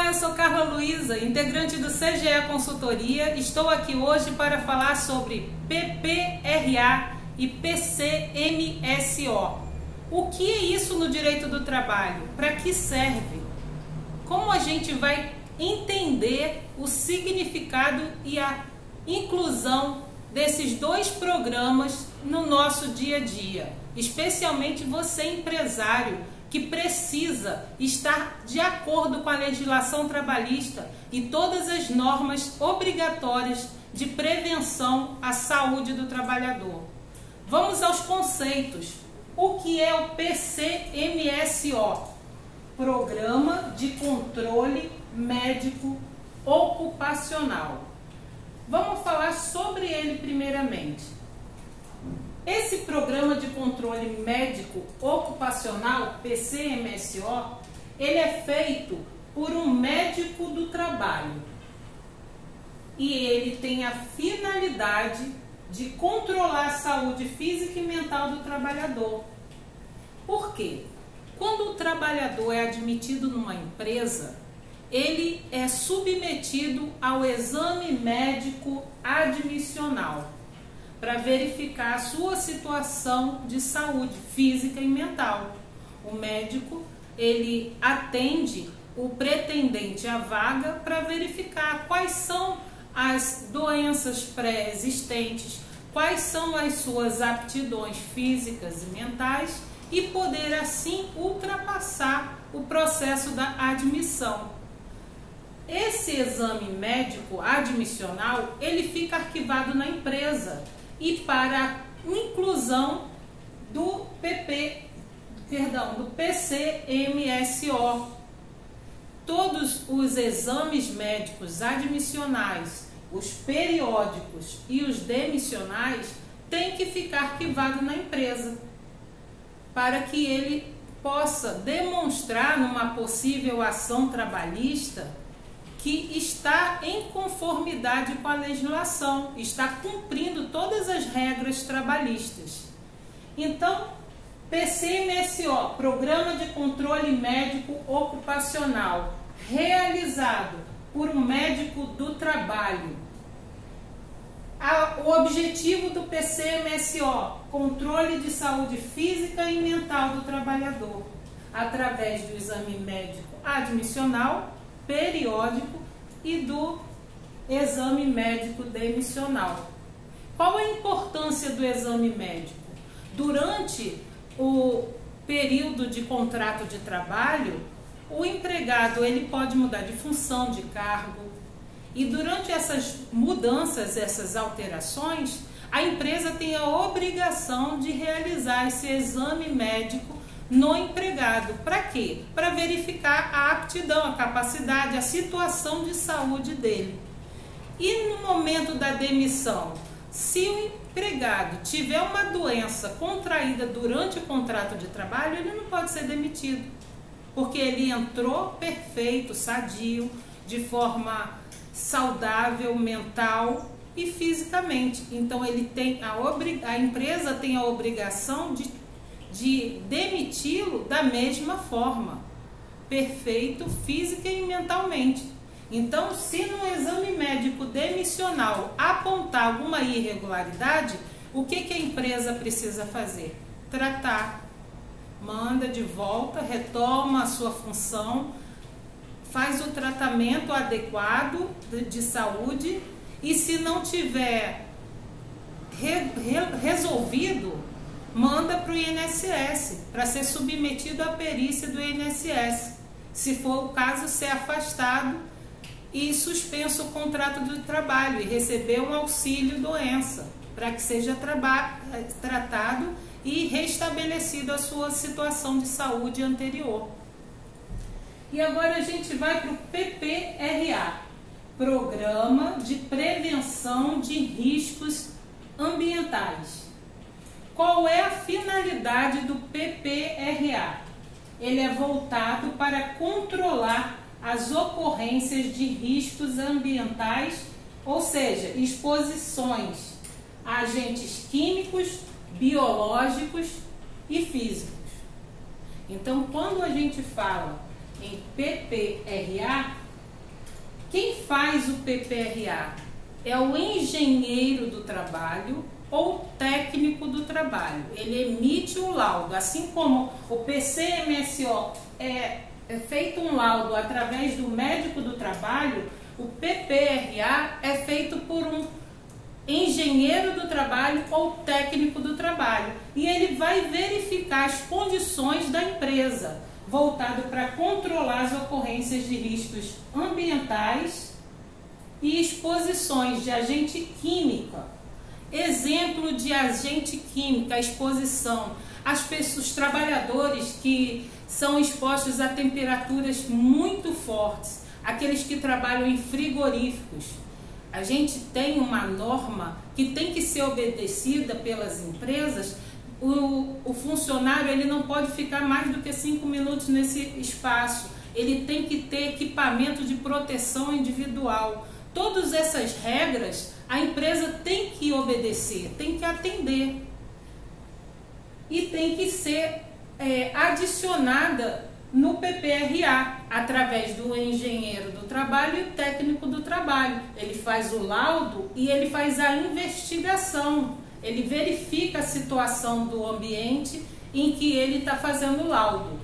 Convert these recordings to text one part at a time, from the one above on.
eu sou Carla Luiza, integrante do CGE Consultoria. Estou aqui hoje para falar sobre PPRA e PCMSO. O que é isso no direito do trabalho? Para que serve? Como a gente vai entender o significado e a inclusão desses dois programas no nosso dia a dia? Especialmente você, empresário, que precisa estar de acordo com a legislação trabalhista e todas as normas obrigatórias de prevenção à saúde do trabalhador. Vamos aos conceitos. O que é o PCMSO? Programa de Controle Médico Ocupacional. Vamos falar sobre ele primeiramente. Esse programa de controle médico ocupacional, PCMSO, ele é feito por um médico do trabalho e ele tem a finalidade de controlar a saúde física e mental do trabalhador. Por quê? Quando o trabalhador é admitido numa empresa, ele é submetido ao exame médico admissional para verificar a sua situação de saúde física e mental. O médico, ele atende o pretendente à vaga para verificar quais são as doenças pré-existentes, quais são as suas aptidões físicas e mentais e poder assim ultrapassar o processo da admissão. Esse exame médico admissional, ele fica arquivado na empresa e para a inclusão do PCMSO. Todos os exames médicos admissionais, os periódicos e os demissionais têm que ficar arquivado na empresa para que ele possa demonstrar numa possível ação trabalhista que está em conformidade com a legislação, está cumprindo todas as regras trabalhistas. Então, PCMSO, Programa de Controle Médico Ocupacional, realizado por um médico do trabalho. O objetivo do PCMSO, controle de saúde física e mental do trabalhador, através do exame médico admissional, periódico e do exame médico demissional. Qual a importância do exame médico? Durante o período de contrato de trabalho, o empregado ele pode mudar de função, de cargo, e durante essas mudanças, essas alterações, a empresa tem a obrigação de realizar esse exame médico no empregado. Para quê? Para verificar a aptidão, a capacidade, a situação de saúde dele. E no momento da demissão, se o empregado tiver uma doença contraída durante o contrato de trabalho, ele não pode ser demitido, porque ele entrou perfeito, sadio, de forma saudável, mental e fisicamente. Então ele tem a empresa tem a obrigação de demiti-lo da mesma forma, perfeito física e mentalmente. Então, se no exame médico demissional apontar alguma irregularidade, o que a empresa precisa fazer? Tratar, manda de volta, retoma a sua função, faz o tratamento adequado de saúde e se não tiver resolvido, manda para o INSS, para ser submetido à perícia do INSS. Se for o caso, ser afastado e suspenso o contrato de trabalho e receber um auxílio doença, para que seja tratado e restabelecido a sua situação de saúde anterior. E agora a gente vai para o PPRA, Programa de Prevenção de Riscos Ambientais. Qual é a finalidade do PPRA? Ele é voltado para controlar as ocorrências de riscos ambientais, ou seja, exposições a agentes químicos, biológicos e físicos. Então, quando a gente fala em PPRA, Quem faz o PPRA? É o engenheiro do trabalho ou técnico do trabalho. Ele emite o laudo, assim como o PCMSO é feito um laudo através do médico do trabalho, o PPRA é feito por um engenheiro do trabalho ou técnico do trabalho. E ele vai verificar as condições da empresa, voltado para controlar as ocorrências de riscos ambientais e exposições de agente química. Exemplo de agente químico, a exposição. Os trabalhadores que são expostos a temperaturas muito fortes, aqueles que trabalham em frigoríficos. A gente tem uma norma que tem que ser obedecida pelas empresas. O funcionário ele não pode ficar mais do que 5 minutos nesse espaço. Ele tem que ter equipamento de proteção individual. Todas essas regras a empresa tem que obedecer, tem que atender. E tem que ser adicionada no PPRA, através do engenheiro do trabalho e técnico do trabalho. Ele faz o laudo e ele faz a investigação. Ele verifica a situação do ambiente em que ele está fazendo o laudo.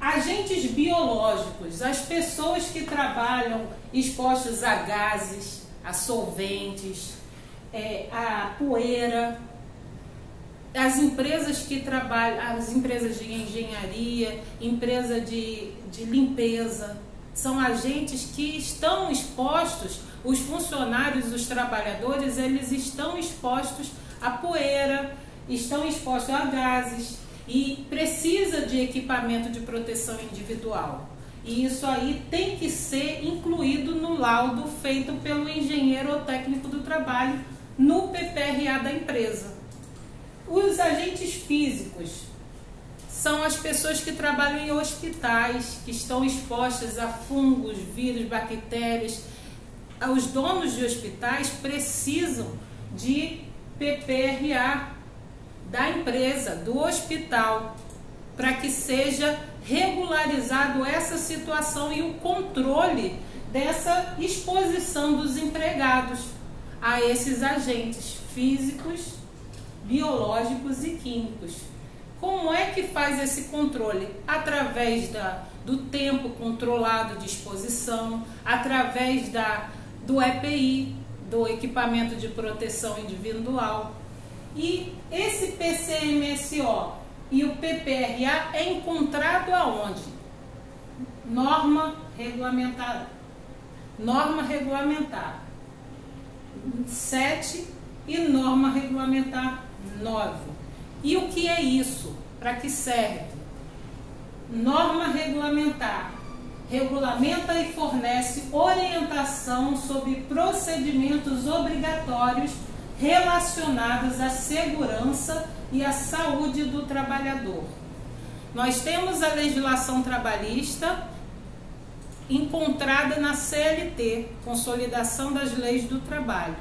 Agentes biológicos, as pessoas que trabalham expostas a gases, a solventes, a poeira, as empresas que trabalham, as empresas de engenharia, empresa de limpeza, são agentes que estão expostos, os funcionários, os trabalhadores, eles estão expostos a poeira, estão expostos a gases e precisa de equipamento de proteção individual. E isso aí tem que ser incluído no laudo feito pelo engenheiro ou técnico do trabalho no PPRA da empresa. Os agentes físicos são as pessoas que trabalham em hospitais, que estão expostas a fungos, vírus, bactérias. Os donos de hospitais precisam de PPRA da empresa, do hospital, para que seja regularizado essa situação e o controle dessa exposição dos empregados a esses agentes físicos, biológicos e químicos. Como é que faz esse controle? Através do tempo controlado de exposição, através do EPI, do equipamento de proteção individual. E esse PCMSO e o PPRA é encontrado aonde? Norma regulamentar 7 e norma regulamentar 9. E o que é isso? Para que serve? Norma regulamentar regulamenta e fornece orientação sobre procedimentos obrigatórios relacionados à segurança e à saúde do trabalhador. Nós temos a legislação trabalhista encontrada na CLT, Consolidação das Leis do Trabalho.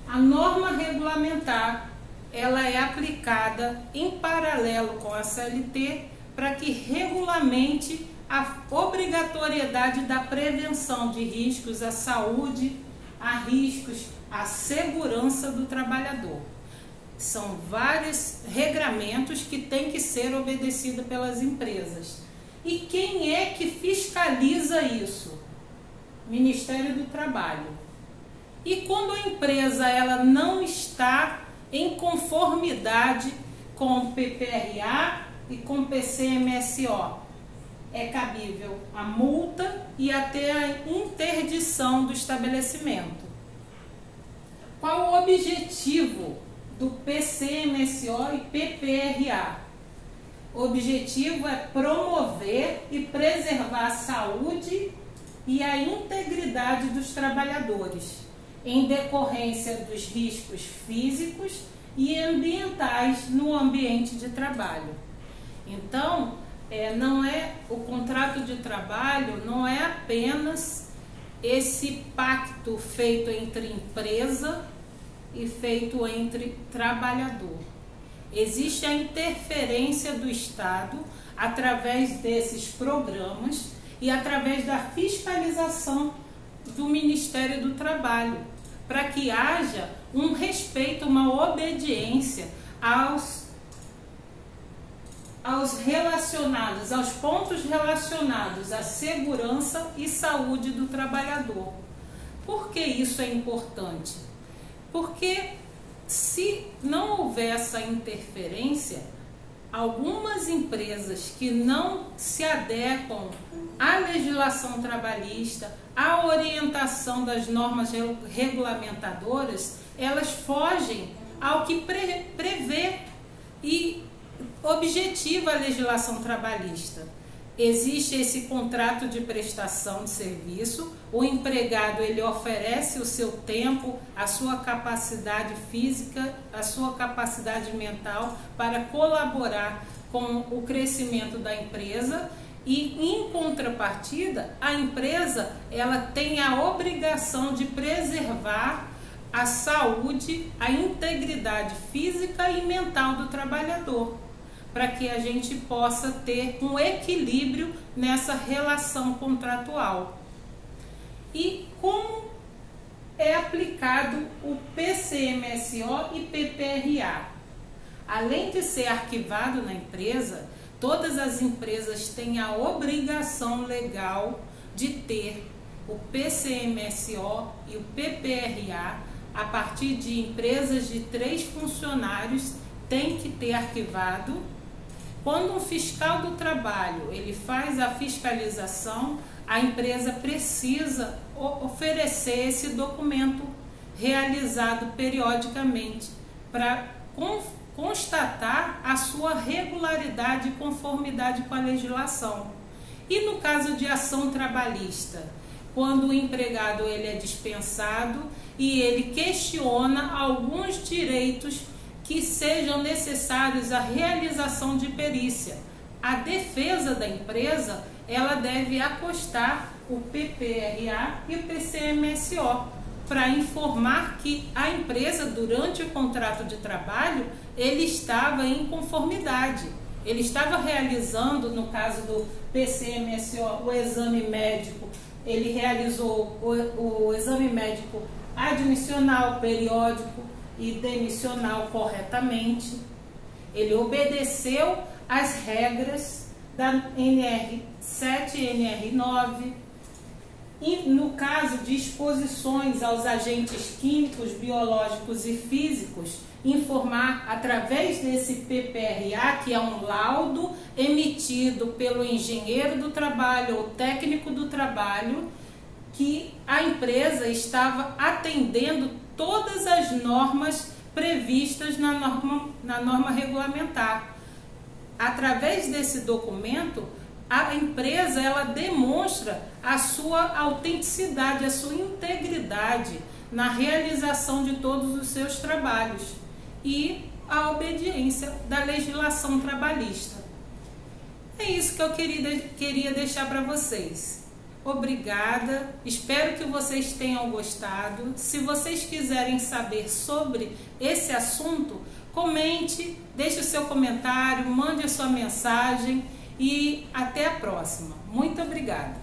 A norma regulamentar, ela é aplicada em paralelo com a CLT para que regulamente a obrigatoriedade da prevenção de riscos à saúde, a riscos à segurança do trabalhador. São vários regramentos que têm que ser obedecidos pelas empresas. E quem é que fiscaliza isso? Ministério do Trabalho. E quando a empresa ela não está em conformidade com o PPRA e com o PCMSO, é cabível a multa e até a interdição do estabelecimento. Qual o objetivo do PCMSO e PPRA? O objetivo é promover e preservar a saúde e a integridade dos trabalhadores, em decorrência dos riscos físicos e ambientais no ambiente de trabalho. Então, o contrato de trabalho não é apenas esse pacto feito entre empresa e feito entre trabalhador. Existe a interferência do Estado através desses programas e através da fiscalização do Ministério do Trabalho, para que haja um respeito, uma obediência aos pontos relacionados à segurança e saúde do trabalhador. Por que isso é importante? Porque se não houver essa interferência, algumas empresas que não se adequam à legislação trabalhista, à orientação das normas regulamentadoras, elas fogem ao que prevê e objetiva a legislação trabalhista. Existe esse contrato de prestação de serviço, o empregado ele oferece o seu tempo, a sua capacidade física, a sua capacidade mental para colaborar com o crescimento da empresa e, em contrapartida, a empresa ela tem a obrigação de preservar a saúde, a integridade física e mental do trabalhador, para que a gente possa ter um equilíbrio nessa relação contratual. E como é aplicado o PCMSO e PPRA? Além de ser arquivado na empresa, todas as empresas têm a obrigação legal de ter o PCMSO e o PPRA a partir de empresas de 3 funcionários, tem que ter arquivado. Quando um fiscal do trabalho ele faz a fiscalização, a empresa precisa oferecer esse documento realizado periodicamente para constatar a sua regularidade e conformidade com a legislação. E no caso de ação trabalhista, quando o empregado ele é dispensado e ele questiona alguns direitos que sejam necessários à realização de perícia, a defesa da empresa ela deve acostar o PPRA e o PCMSO para informar que a empresa, durante o contrato de trabalho, ele estava em conformidade. Ele estava realizando, no caso do PCMSO, o exame médico, ele realizou o exame médico admissional, periódico e demissional corretamente. Ele obedeceu às regras da NR7 e NR9. E no caso de exposições aos agentes químicos, biológicos e físicos, informar através desse PPRA, que é um laudo emitido pelo engenheiro do trabalho ou técnico do trabalho, que a empresa estava atendendo todas as normas previstas na norma regulamentar. Através desse documento, a empresa ela demonstra a sua autenticidade, a sua integridade na realização de todos os seus trabalhos e a obediência da legislação trabalhista. É isso que eu queria deixar para vocês. Obrigada, espero que vocês tenham gostado. Se vocês quiserem saber sobre esse assunto, comente, deixe o seu comentário, mande a sua mensagem e até a próxima. Muito obrigada.